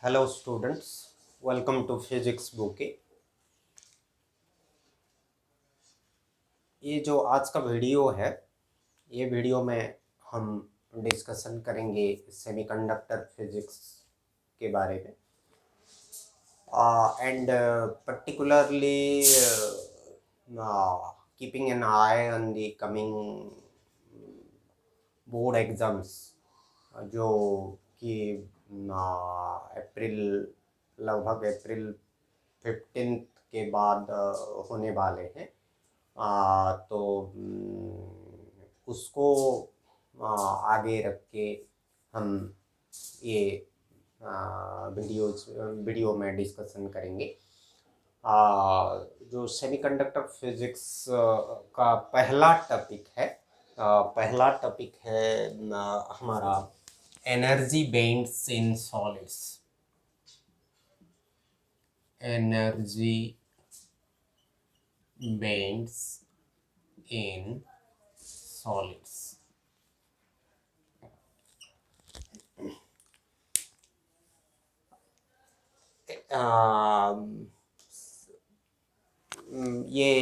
Hello students, welcome to physics bouquet. ये जो आज का वीडियो है, ये वीडियो में हम डिस्कशन करेंगे सेमीकंडक्टर फिजिक्स के बारे में and particularly keeping an I on the coming board exams जो कि अप्रैल लगभग अप्रैल 15 के बाद होने वाले हैं। तो उसको आगे रख के हम ये वीडियो में डिस्कशन करेंगे। जो सेमीकंडक्टर फिजिक्स का पहला टॉपिक है, हमारा energy bands in solids. Energy bands in solids. ये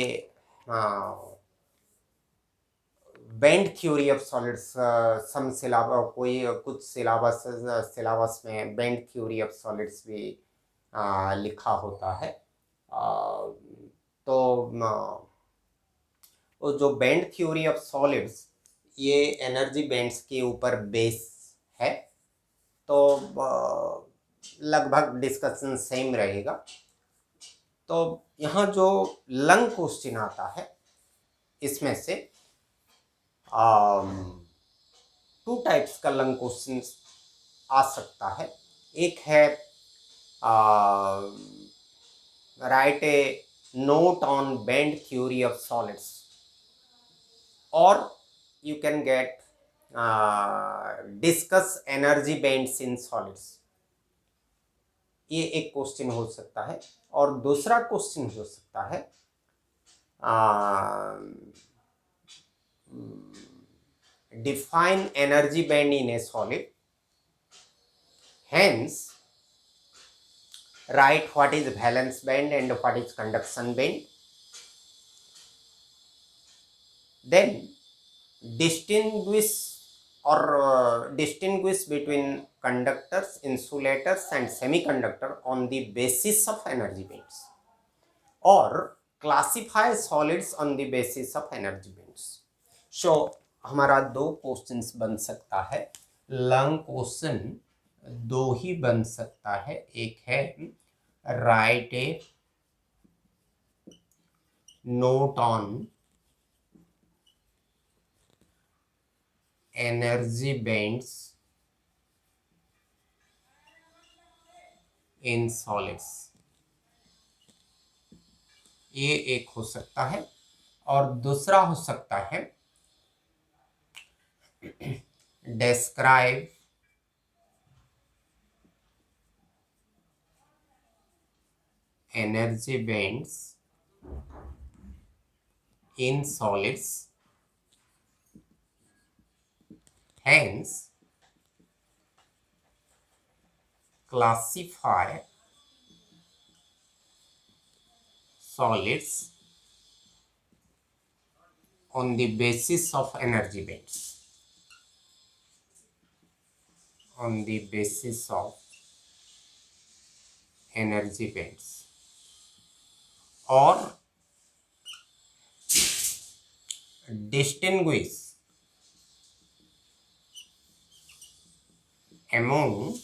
band theory of solids, some syllabus, कोई कुछ सिलेबस में बैंड थ्योरी ऑफ सॉलिड्स भी लिखा होता है। तो वो जो बैंड थ्योरी ऑफ सॉलिड्स, ये एनर्जी बैंड्स के ऊपर बेस है। तो लगभग डिस्कशन सेम रहेगा। तो यहाँ जो लंग क्वेश्चन आता है, इसमें से 2 टाइप्स का लंग क्वेश्चन आ सकता है। एक है write a note on band theory of solids, और you can get discuss energy bands in solids. ये एक क्वेश्चन हो सकता है। और दूसरा क्वेश्चन हो सकता है define energy band in a solid, hence write what is valence band and what is conduction band, then distinguish between conductors, insulators and semiconductor on the basis of energy bands, or classify solids on the basis of energy bands. So हमारा 2 questions बन सकता है। Long question 2 ही बन सकता है। एक है write a note on energy bands in solids, ये एक हो सकता है। और दूसरा हो सकता है describe energy bands in solids, hence classify solids on the basis of energy bands, on the basis of energy bands, or distinguish among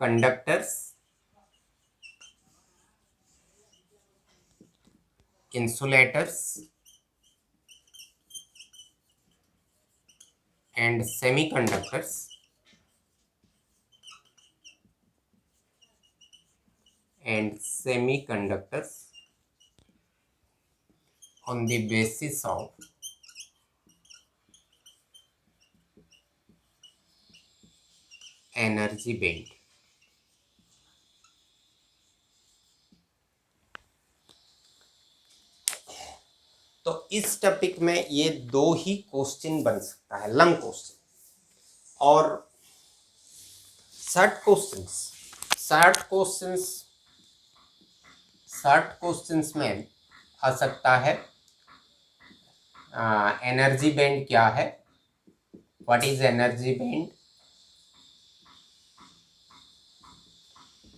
conductors, insulators and semiconductors on the basis of energy band. तो इस topic में ये 2 ही question बन सकता है, long question. और short questions में आ सकता है एनर्जी बैंड क्या है, व्हाट इज एनर्जी बैंड,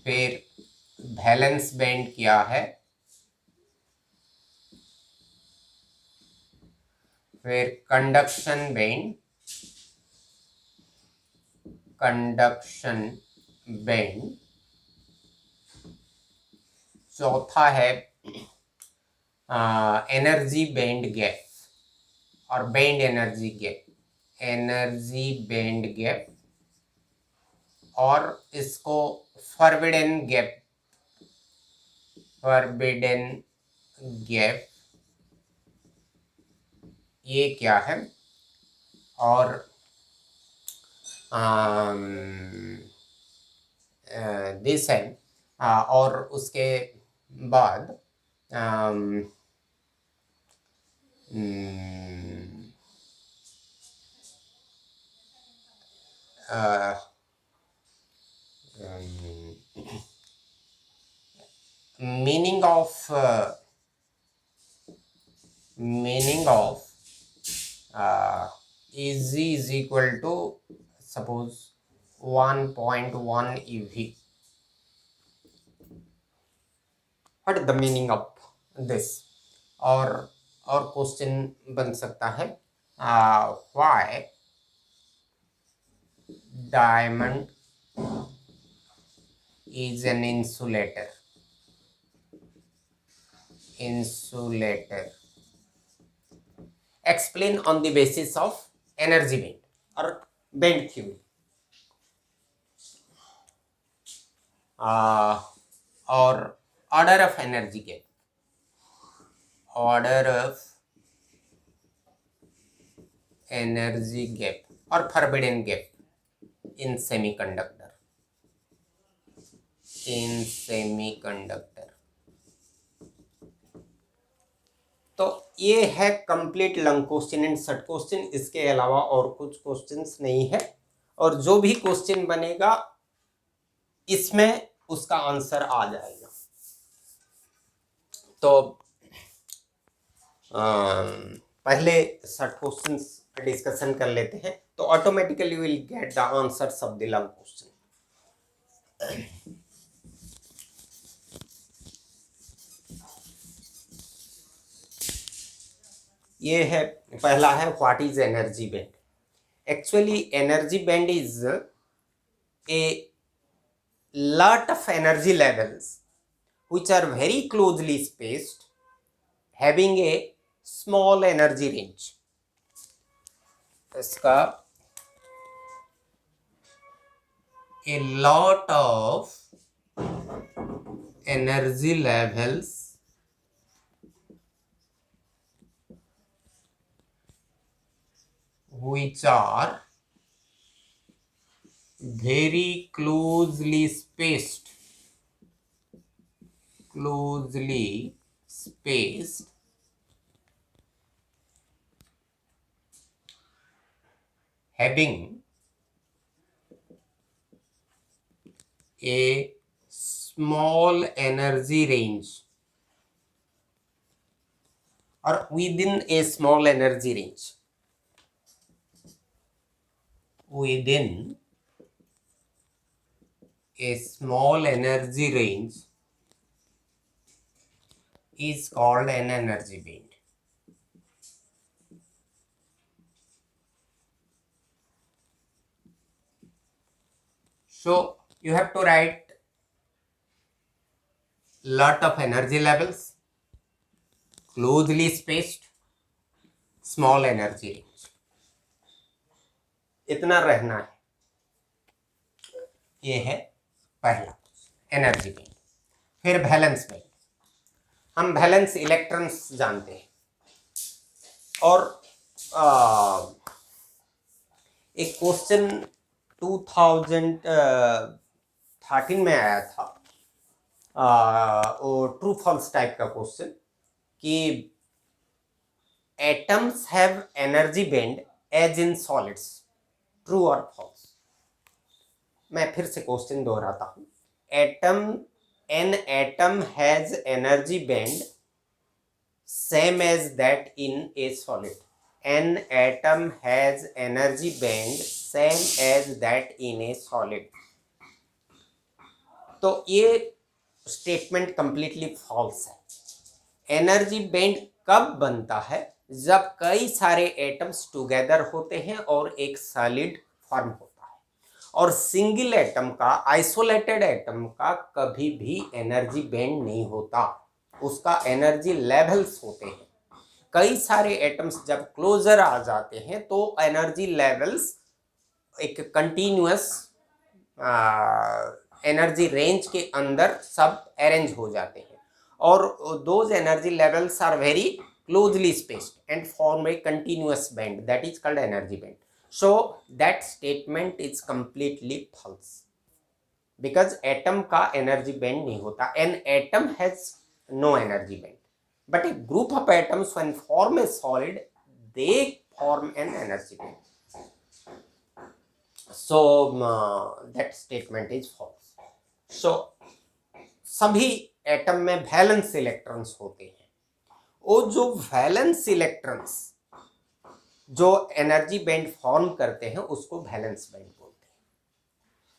फिर वैलेंस बैंड क्या है, फिर कंडक्शन बैंड, चौथा है एनर्जी बैंड गैप और बैंड एनर्जी गैप, और इसको फॉरबिडन गैप ये क्या है, और दिस है, और उसके बाद meaning of Eg is equal to suppose 1.1 eV. What is the meaning of this? और क्वेश्चन बन सकता है why diamond is an insulator. Explain on the basis of energy band or band theory. और order of energy gap, और forbidden gap in semiconductor. तो ये है complete long question and short question, इसके अलावा और कुछ क्वेश्चंस नहीं है, और जो भी क्वेश्चन बनेगा इसमें उसका आंसर आ जाएगा। तो पहले शॉर्ट क्वेश्चंस डिस्कशन कर लेते हैं, तो automatically will get the answers of the long question. ये है, पहला है what is energy band. Actually energy band is a lot of energy levels which are very closely spaced, having a small energy range. इसका a lot of energy levels which are very closely spaced, having a small energy range or within a small energy range, is called an energy band. So you have to write lot of energy levels, closely spaced, small energy range, इतना रहना है। ये है पहला energy band. फिर valence band, हम valence electrons जानते हैं, और एक क्वेश्चन 2013 में आया था, वो ट्रू फॉल्स टाइप का क्वेश्चन, कि atoms have energy band as in solids, true और फॉल्स। मैं फिर से क्वेश्चन दोहराता हूँ। An atom has energy band same as that in a solid. An atom has energy band same as that in a solid. तो ये statement completely false है। Energy band कब बनता है? जब कई सारे एटम्स टुगेदर होते हैं और एक सॉलिड फॉर्म होता है। और सिंगल एटम का, आइसोलेटेड एटम का कभी भी एनर्जी बैंड नहीं होता, उसका एनर्जी लेवल्स होते हैं। कई सारे एटम्स जब क्लोजर आ जाते हैं तो एनर्जी लेवल्स एक कंटिन्यूअस एनर्जी रेंज के अंदर सब अरेंज हो जाते हैं, और those energy levels are very closely spaced and form a continuous band, that is called energy band. So that statement is completely false because atom का energy band नहीं होता. An atom has no energy band, but a group of atoms when form a solid, they form an energy band. So that statement is false. So सभी atom में valence electrons होते हैं, वो जो valence electrons जो energy band form करते हैं उसको वैलेंस बैंड बोलते हैं।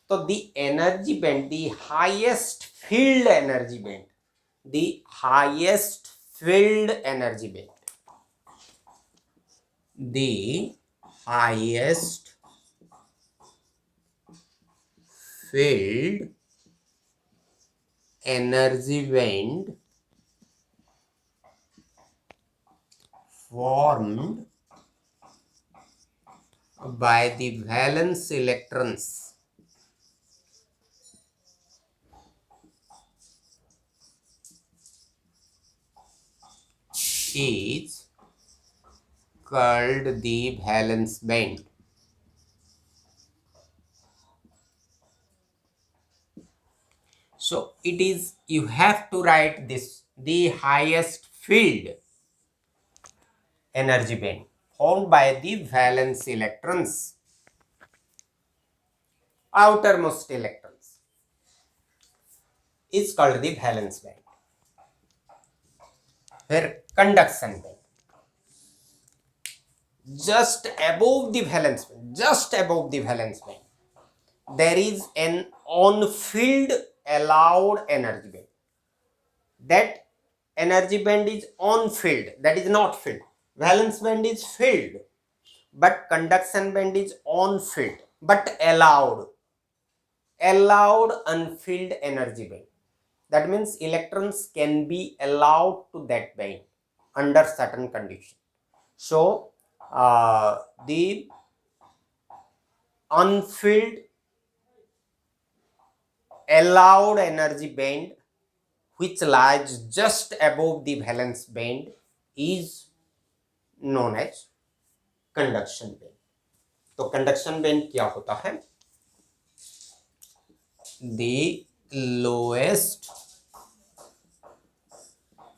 तो the energy band, the highest field energy band, the highest field energy band, the highest field energy band formed by the valence electrons is called the valence band. So it is, you have to write this, the highest field energy band formed by the valence electrons, outermost electrons, is called the valence band. फिर conduction band, just above the valence band, just above the valence band, there is an on-field allowed energy band. That energy band is on-field, that is not field. Valence band is field, but conduction band is on-field, but allowed unfilled energy band. That means electrons can be allowed to that band under certain conditions. So the unfilled allowed energy band which lies just above the valence band is known as conduction band. तो conduction band क्या होता है? The lowest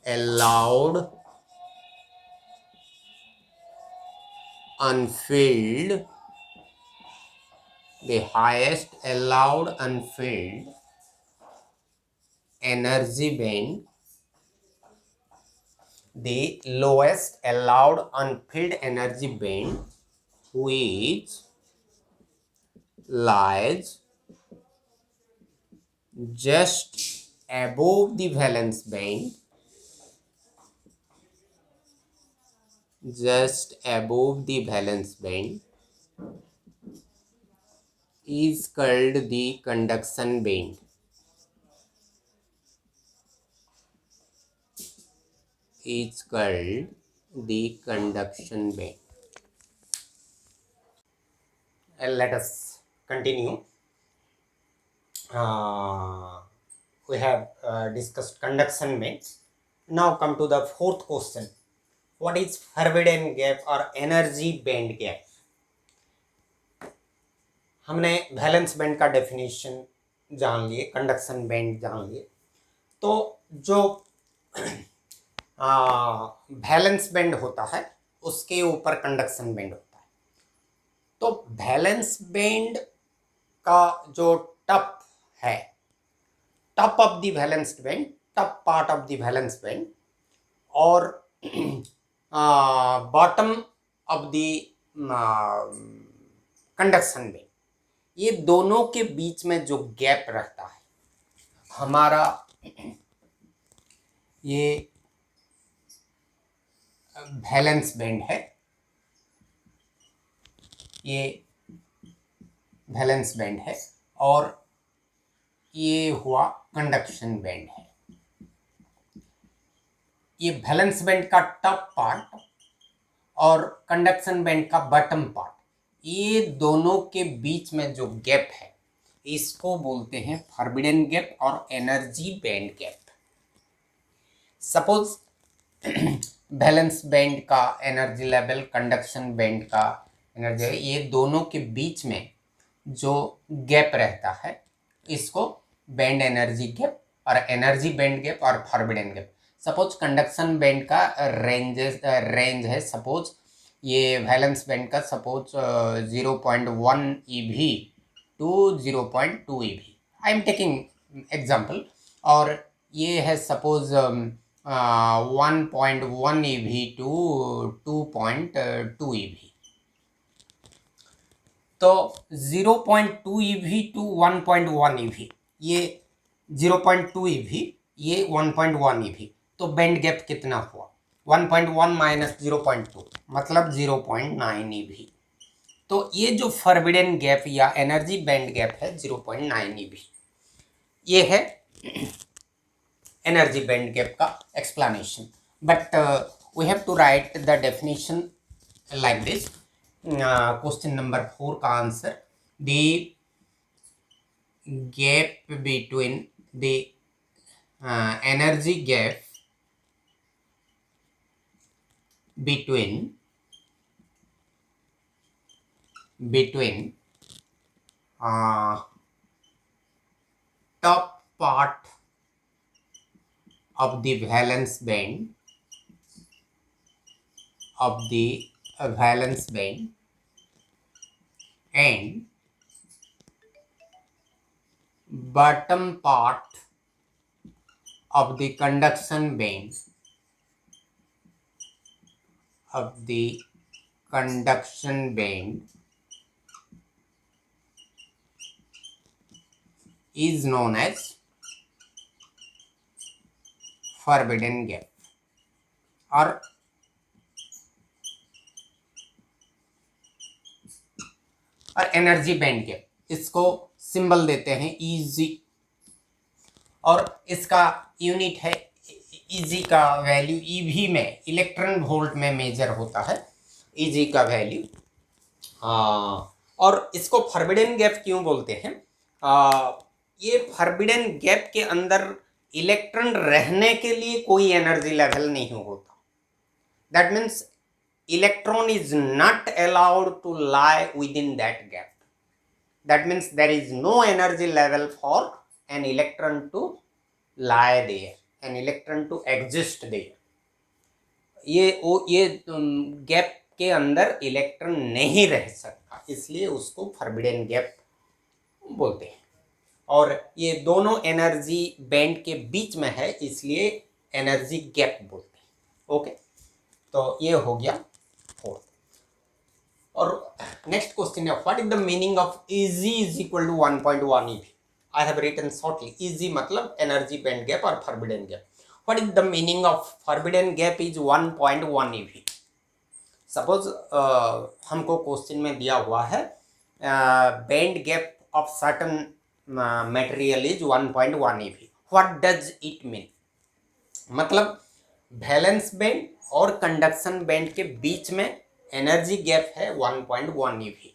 allowed unfilled, the highest allowed unfilled energy band, the lowest allowed unfilled energy band which lies just above the valence band, just above the valence band, is called the conduction band. Is called the conduction band. And let us continue. We have discussed conduction bands. Now come to the fourth question. What is forbidden gap or energy band gap? हमने valence band का definition जान लिए, conduction band जान लिए। तो जो valence band होता है उसके ऊपर कंडक्शन बैंड होता है। तो वैलेंस बैंड का जो टप है, top of the valence band, top part of the valence band और bottom of the conduction band, ये दोनों के बीच में जो गैप रहता है, हमारा ये वैलेंस बैंड है, ये वैलेंस बैंड है और ये हुआ कंडक्शन बैंड है। ये वैलेंस बैंड का टॉप पार्ट और कंडक्शन बैंड का बॉटम पार्ट, ये दोनों के बीच में जो गैप है इसको बोलते हैं फॉरबिडन गैप और energy band gap. Suppose valence band का एनर्जी लेवल, कंडक्शन बैंड का एनर्जी, ये दोनों के बीच में जो गैप रहता है इसको बैंड एनर्जी गैप और एनर्जी बैंड गैप और forbidden gap. Suppose conduction band का रेंज है, सपोज ये वैलेंस बैंड का suppose 0.1 EV to 0.2 EV, I am taking example, और ये है सपोज 1.1 EV टू 2.2 EV। तो 0.2 EV टू 1.1 EV, ये 0.2 EV, ये 1.1 EV, तो बैंड गैप कितना हुआ? 1.1 माइनस 0.2 मतलब 0.9 EV। तो ये जो फॉरबिडन गैप या एनर्जी बैंड गैप है 0.9 EV, ये है एनर्जी बैंड गैप का explanation. But we have to write the definition like this. Question number 4 का answer, the gap between the energy gap between top part of the valence band and bottom part of the conduction band is known as forbidden gap और energy band gap, इसको symbol देते हैं EG और इसका unit है EG का value EV में, electron volt में मेजर होता है EG का वैल्यू। और इसको फॉरबिडन गैप क्यों बोलते हैं? ये फॉरबिडन गैप के अंदर इलेक्ट्रॉन रहने के लिए कोई एनर्जी लेवल नहीं होता। That means electron is not allowed to lie within that gap. That means there is no energy level for an electron to lie there, an electron to exist there. ये gap के अंदर electron नहीं रह सकता, इसलिए उसको forbidden gap बोलते हैं। और ये दोनों एनर्जी बैंड के बीच में है, इसलिए एनर्जी गैप बोलते हैं। ओके, तो ये हो गया 4। और नेक्स्ट क्वेश्चन है, what is the meaning of EG is equal to 1.1 EV? I have written shortly, EG मतलब एनर्जी बैंड गैप और forbidden gap. What is the meaning of forbidden gap is 1.1 EV? Suppose हमको question में दिया हुआ है band gap of certain material is 1.1 EV। What does it mean? मतलब valence band और conduction band के बीच में एनर्जी गैप है 1.1 EV।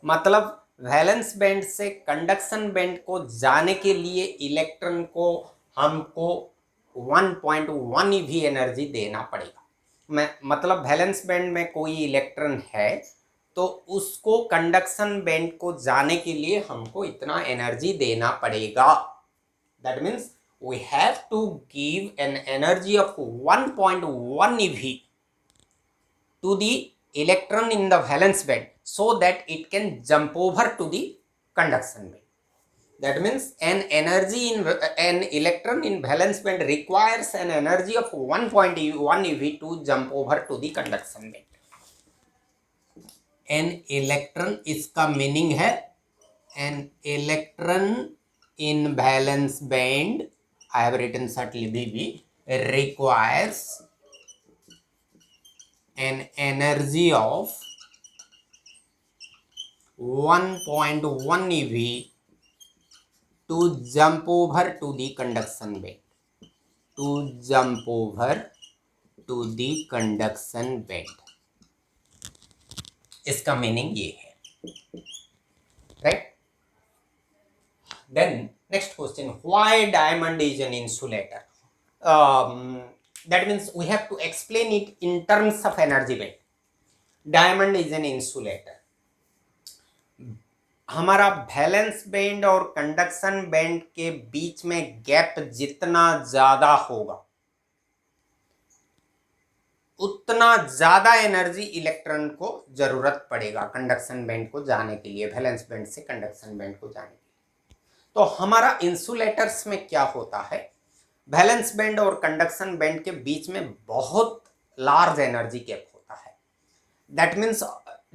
मतलब वैलेंस बैंड से कंडक्शन बैंड को जाने के लिए इलेक्ट्रॉन को हमको 1.1 EV एनर्जी देना पड़ेगा। मतलब वैलेंस बैंड में कोई इलेक्ट्रॉन है तो उसको कंडक्शन बैंड को जाने के लिए हमको इतना एनर्जी देना पड़ेगा। That means we have to give an energy of 1.1 EV to the electron in the valence band so that it can jump over to the conduction band. That means an electron in valence band requires an energy of 1.1 eV to jump over to the conduction band. An electron, इसका meaning है an electron in valence band, I have written certainly VV, requires an energy of 1.1 eV to jump over to the conduction band. To jump over to the conduction band. इसका meaning ये है, right. Then next question, why diamond is an insulator? That means we have to explain it in terms of energy band. Diamond is an insulator. हमारा valence band और conduction band के बीच में gap जितना ज्यादा होगा उतना ज्यादा एनर्जी इलेक्ट्रॉन को जरूरत पड़ेगा कंडक्शन बैंड को जाने के लिए, वैलेंस बैंड से कंडक्शन बैंड को जाने के लिए. तो हमारा इंसुलेटर्स में क्या होता है, वैलेंस बैंड और कंडक्शन बैंड के बीच में बहुत लार्ज एनर्जी गैप होता है. That means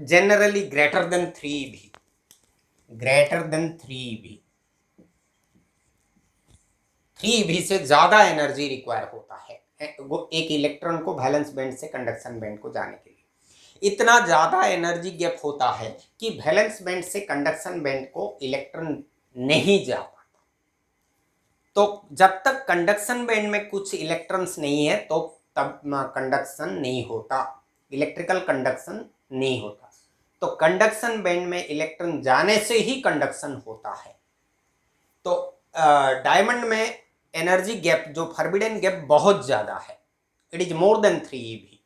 generally greater than 3 eV. Greater than 3 eV. 3 eV से ज्यादा एनर्जी रिक्वायर होता है एक इलेक्ट्रॉन को वैलेंस बैंड से कंडक्शन बैंड को जाने के लिए. इतना ज्यादा एनर्जी गैप होता है कि वैलेंस बैंड से कंडक्शन बैंड को इलेक्ट्रॉन नहीं जा पाता. तो जब तक कंडक्शन बैंड में कुछ इलेक्ट्रॉन्स नहीं है तो तब कंडक्शन नहीं होता, इलेक्ट्रिकल कंडक्शन नहीं होता. तो कंडक्शन बैंड में इलेक्ट्रॉन जाने से ही कंडक्शन होता है. तो डायमंड में एनर्जी गैप, जो फॉरबिडन गैप बहुत ज्यादा है, it is more than 3 eV.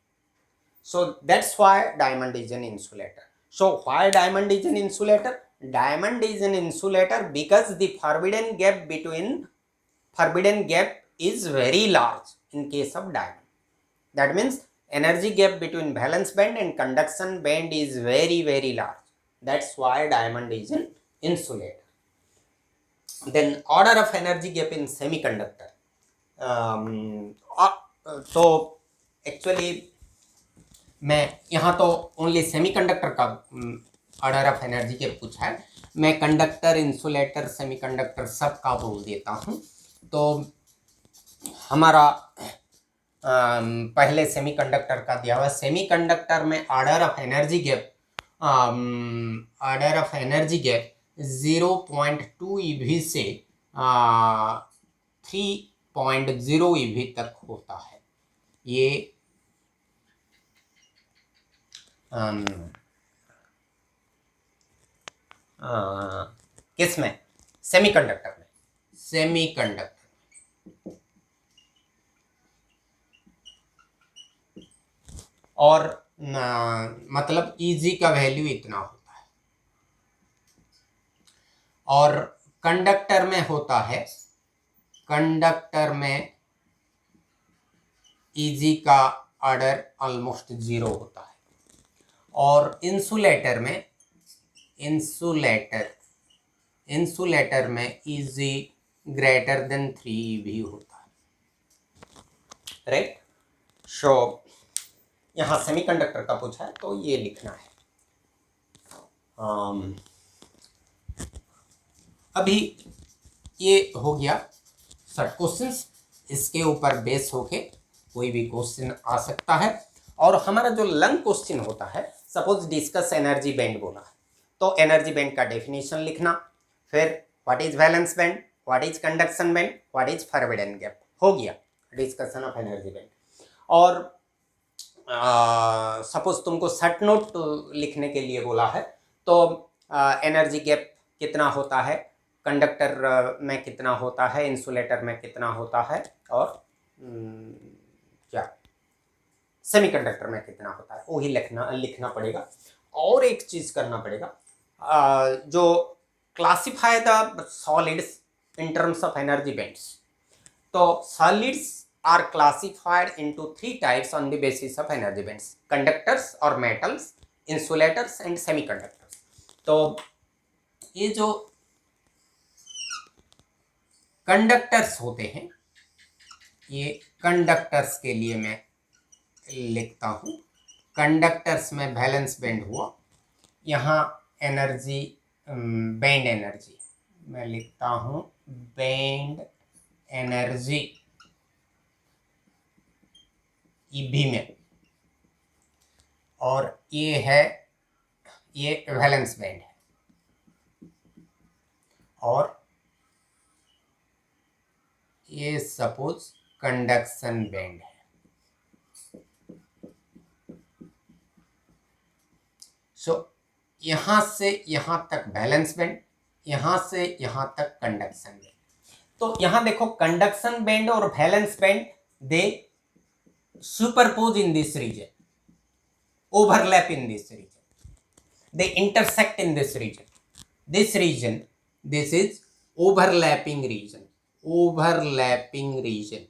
So that's why diamond is an insulator. So why diamond is an insulator? Diamond is an insulator because the forbidden gap is very large in case of diamond. That means energy gap between valence band and conduction band is very, very large. That's why diamond is an insulator. Then order of energy gap in semiconductor. तो actually मैं यहाँ तो only semiconductor का order of energy के पूछा है. मैं conductor, insulator, semiconductor सब का बोल देता हूँ. तो हमारा पहले सेमीकंडक्टर का दिया हुआ. सेमीकंडक्टर में order of energy gap 0.2 eV से 3.0 eV तक होता है. ये किस में? सेमीकंडक्टर में. और मतलब Eg का वैल्यू इतना होता है. और कंडक्टर में होता है, कंडक्टर में Eg का ऑर्डर ऑलमोस्ट 0 होता है. और इंसुलेटर में Eg ग्रेटर देन 3 eV होता है, राइट. सो यहाँ सेमीकंडक्टर का पूछा है तो ये लिखना है. अभी ये हो गया सब क्वेश्चंस. इसके ऊपर बेस होके कोई भी क्वेश्चन आ सकता है. और हमारा जो लंग क्वेश्चन होता है, सपोज डिस्कस एनर्जी बैंड बोला है तो एनर्जी बैंड का डेफिनेशन लिखना, फिर what is valence band, what is conduction band, what is forbidden gap. हो गया डिस्कशन ऑफ एनर्जी बैंड. और सपोज तुमको शॉर्ट नोट लिखने के लिए बोला है तो एनर्जी गैप कितना होता है, कंडक्टर में कितना होता है, इंसुलेटर में कितना होता है, और क्या सेमीकंडक्टर में कितना होता है, वही लिखना पड़ेगा. और एक चीज करना पड़ेगा, जो classify the solids in terms of energy bands. तो solids are classified into 3 types on the basis of energy bands: conductors or metals, insulators and semiconductors. तो ये जो कंडक्टर्स होते हैं, ये कंडक्टर्स के लिए मैं लिखता हूँ, कंडक्टर्स में वैलेंस बैंड हुआ, यहाँ एनर्जी बैंड एनर्जी मैं लिखता हूँ, बैंड एनर्जी ईबी में, और ये है, ये वैलेंस बैंड है, और ये सपोज कंडक्शन बैंड है। सो यहां से यहां तक वैलेंस बैंड, यहां से यहां तक कंडक्शन बैंड। तो यहां देखो कंडक्शन बैंड और valence band they superpose in this region, overlap in this region, they intersect in this region. This region, this is overlapping region, overlapping region.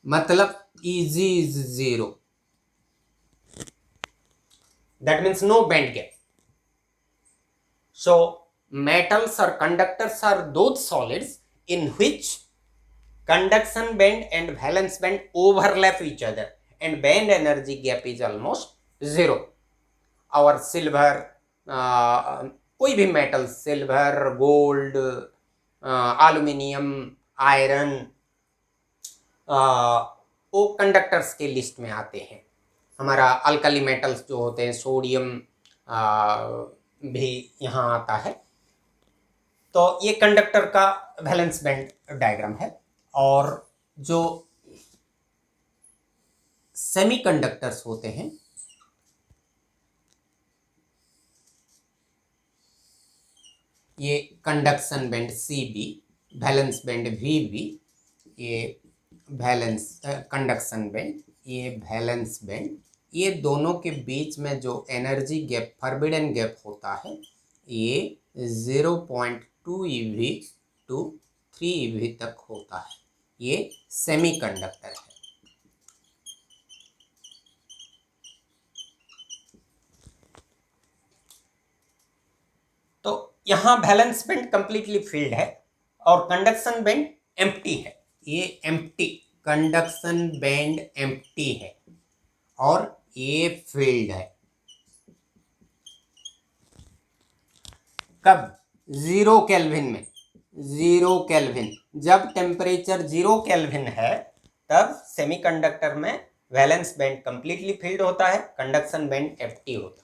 मतलब Eg is 0. That means no band gap. So metals or conductors are those solids in which conduction band and valence band overlap each other and band energy gap is almost 0. और silver, कोई भी metal, silver, gold, aluminium, iron, वो conductors के list में आते हैं। हमारा alkali metals जो होते हैं, सोडियम भी यहाँ आता है। तो ये कंडक्टर का वैलेंस बैंड डायग्राम है। और जो सेमीकंडक्टर्स होते हैं, ये conduction band CB, valence band VB, ये वैलेंस कंडक्शन बैंड, ये वैलेंस बैंड, ये दोनों के बीच में जो एनर्जी गैप, फॉरबिडन गैप होता है, ये 0.2 eV to 3 eV तक होता है। ये सेमीकंडक्टर है। तो यहाँ वैलेंस बैंड कंप्लीटली फिल्ड है और कंडक्शन बैंड एम्प्टी है। ये एम्प्टी, कंडक्शन बैंड एम्प्टी है और ये फील्ड है। कब? 0 केल्विन में। 0 केल्विन, जब टेम्परेचर 0 केल्विन है तब सेमीकंडक्टर में वैलेंस बैंड कंप्लीटली फिल्ड होता है, कंडक्शन बैंड एम्प्टी होता है।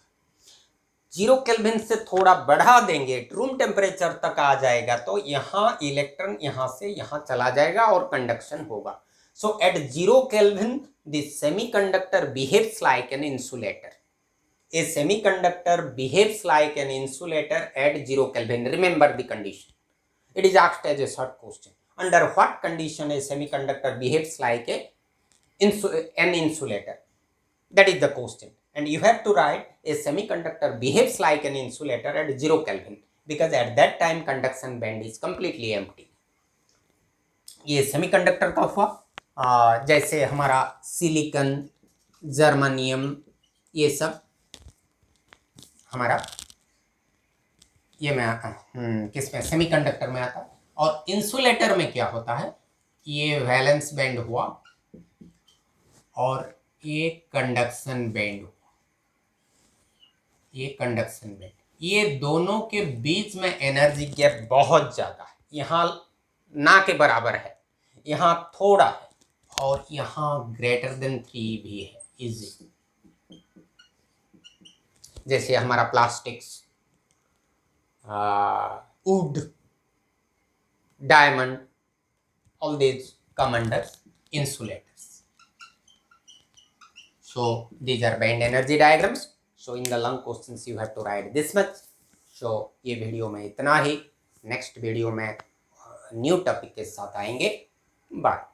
0 केल्विन से थोड़ा बढ़ा देंगे, रूम टेम्परेचर तक आ जाएगा तो यहाँ इलेक्ट्रॉन यहाँ से यहाँ चला जाएगा और कंडक्शन होगा। So at 0 kelvin the semiconductor behaves like an insulator. A semiconductor behaves like an insulator at 0 Kelvin. Remember the condition. It is asked as a short question. Under what condition a semiconductor behaves like an insulator? That is the question. And you have to write a semiconductor behaves like an insulator at 0 Kelvin because at that time conduction band is completely empty. ये semiconductor का हुआ। जैसे हमारा silicon, germanium, ये सब हमारा ये में किसमें, सेमीकंडक्टर में आता है। और इंसुलेटर में क्या होता है, ये वैलेंस बैंड हुआ और ये कंडक्शन बैंड हुआ, ये कंडक्शन बैंड, ये दोनों के बीच में एनर्जी गैप बहुत ज़्यादा है। यहाँ ना के बराबर है, यहाँ थोड़ा है और यहाँ ग्रेटर देन 3 भी है, इजी। जैसे हमारा plastics, would, diamond, all these come under insulators. So these are band energy diagrams. So in the long questions you have to write this much. So ये वीडियो में इतना ही। नेक्स्ट वीडियो में new topic के साथ आएंगे। Bye.